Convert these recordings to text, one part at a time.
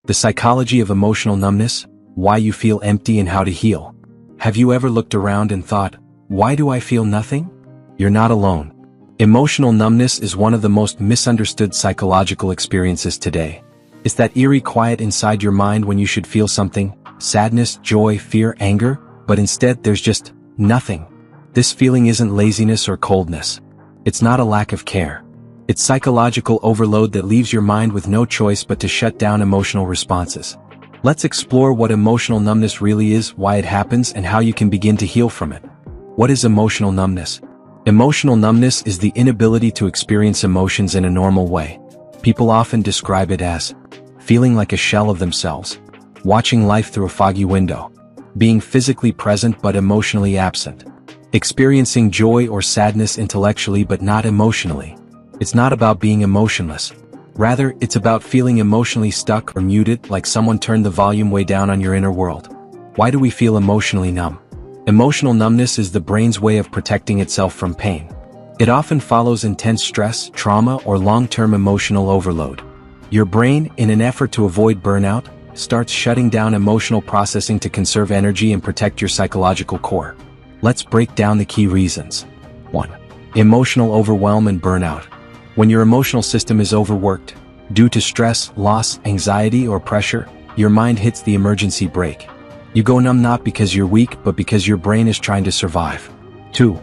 The psychology of emotional numbness, why you feel empty and how to heal. Have you ever looked around and thought, why do I feel nothing? You're not alone. Emotional numbness is one of the most misunderstood psychological experiences today. It's that eerie quiet inside your mind when you should feel something, sadness, joy, fear, anger, but instead there's just nothing. This feeling isn't laziness or coldness. It's not a lack of care. It's psychological overload that leaves your mind with no choice but to shut down emotional responses. Let's explore what emotional numbness really is, why it happens, and how you can begin to heal from it. What is emotional numbness? Emotional numbness is the inability to experience emotions in a normal way. People often describe it as feeling like a shell of themselves, watching life through a foggy window, being physically present but emotionally absent, experiencing joy or sadness intellectually but not emotionally. It's not about being emotionless. Rather, it's about feeling emotionally stuck or muted, like someone turned the volume way down on your inner world. Why do we feel emotionally numb? Emotional numbness is the brain's way of protecting itself from pain. It often follows intense stress, trauma, or long-term emotional overload. Your brain, in an effort to avoid burnout, starts shutting down emotional processing to conserve energy and protect your psychological core. Let's break down the key reasons. 1. Emotional overwhelm and burnout. When your emotional system is overworked, due to stress, loss, anxiety, or pressure, your mind hits the emergency brake. You go numb not because you're weak, but because your brain is trying to survive. 2.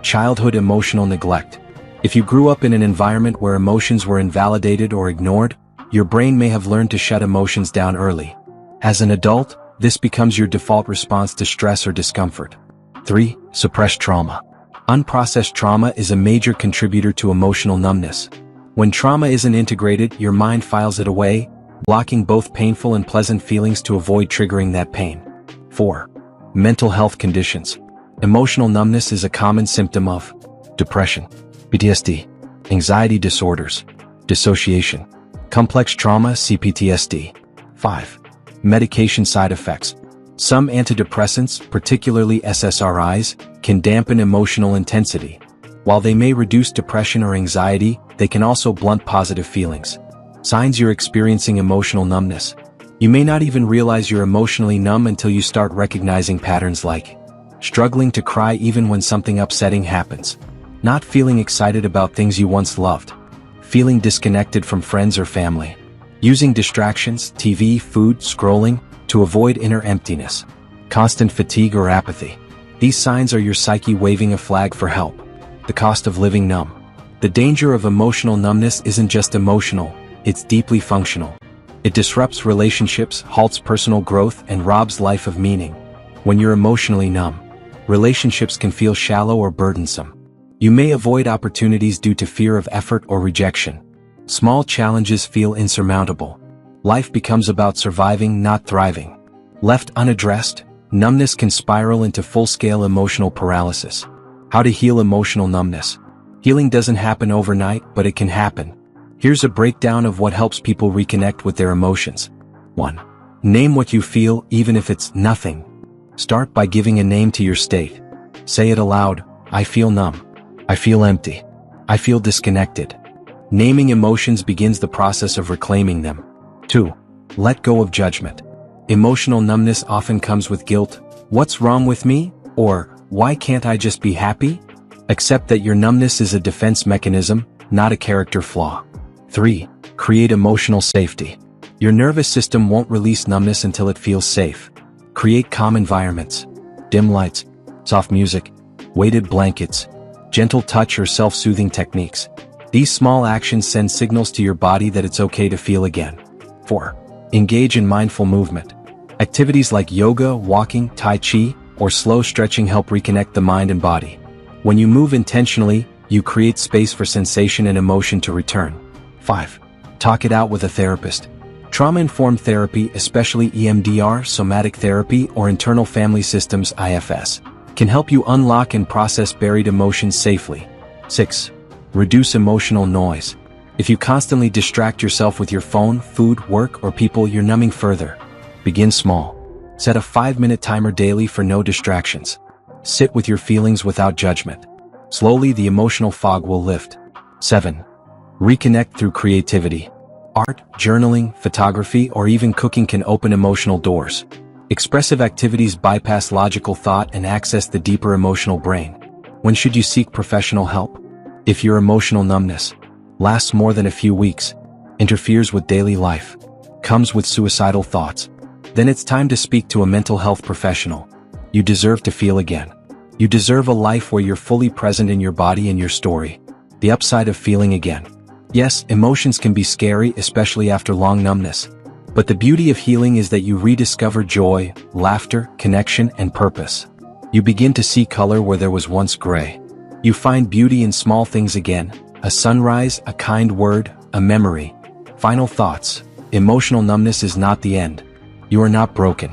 Childhood emotional neglect. If you grew up in an environment where emotions were invalidated or ignored, your brain may have learned to shut emotions down early. As an adult, this becomes your default response to stress or discomfort. 3. Suppressed trauma. Unprocessed trauma is a major contributor to emotional numbness. When trauma isn't integrated, your mind files it away, blocking both painful and pleasant feelings to avoid triggering that pain. 4. Mental health conditions. Emotional numbness is a common symptom of depression, PTSD, anxiety disorders, dissociation, complex trauma, CPTSD. 5. Medication side effects. Some antidepressants, particularly SSRIs, can dampen emotional intensity. While they may reduce depression or anxiety, they can also blunt positive feelings. Signs you're experiencing emotional numbness. You may not even realize you're emotionally numb until you start recognizing patterns like struggling to cry even when something upsetting happens, not feeling excited about things you once loved, feeling disconnected from friends or family, using distractions, TV, food, scrolling, to avoid inner emptiness, constant fatigue or apathy. These signs are your psyche waving a flag for help. The cost of living numb. The danger of emotional numbness isn't just emotional, it's deeply functional. It disrupts relationships, halts personal growth, and robs life of meaning. When you're emotionally numb, relationships can feel shallow or burdensome. You may avoid opportunities due to fear of effort or rejection. Small challenges feel insurmountable. Life becomes about surviving, not thriving. Left unaddressed, numbness can spiral into full-scale emotional paralysis. How to heal emotional numbness. Healing doesn't happen overnight, but it can happen. Here's a breakdown of what helps people reconnect with their emotions. 1. Name what you feel, even if it's nothing. Start by giving a name to your state. Say it aloud: I feel numb. I feel empty. I feel disconnected. Naming emotions begins the process of reclaiming them. 2. Let go of judgment. Emotional numbness often comes with guilt. What's wrong with me? Or, why can't I just be happy? Accept that your numbness is a defense mechanism, not a character flaw. 3. Create emotional safety. Your nervous system won't release numbness until it feels safe. Create calm environments. Dim lights, soft music, weighted blankets, gentle touch or self-soothing techniques. These small actions send signals to your body that it's okay to feel again. 4. Engage in mindful movement. Activities like yoga, walking, tai chi, or slow stretching help reconnect the mind and body. When you move intentionally, you create space for sensation and emotion to return. 5. Talk it out with a therapist. Trauma-informed therapy, especially EMDR, somatic therapy, or internal family systems (IFS), can help you unlock and process buried emotions safely. 6. Reduce emotional noise. If you constantly distract yourself with your phone, food, work, or people, you're numbing further. Begin small. Set a 5-minute timer daily for no distractions. Sit with your feelings without judgment. Slowly, the emotional fog will lift. 7. Reconnect through creativity. Art, journaling, photography, or even cooking can open emotional doors. Expressive activities bypass logical thought and access the deeper emotional brain. When should you seek professional help? If your emotional numbness lasts more than a few weeks, interferes with daily life, comes with suicidal thoughts, then it's time to speak to a mental health professional. You deserve to feel again. You deserve a life where you're fully present in your body and your story. The upside of feeling again. Yes, emotions can be scary, especially after long numbness. But the beauty of healing is that you rediscover joy, laughter, connection, and purpose. You begin to see color where there was once gray. You find beauty in small things again. A sunrise, a kind word, a memory. Final thoughts. Emotional numbness is not the end. You are not broken.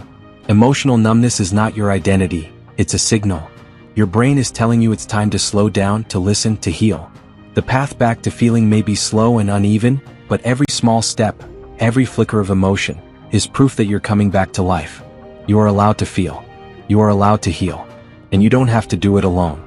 Emotional numbness is not your identity. It's a signal. Your brain is telling you it's time to slow down, to listen, to heal. The path back to feeling may be slow and uneven, but every small step, every flicker of emotion, is proof that you're coming back to life. You are allowed to feel. You are allowed to heal. And you don't have to do it alone.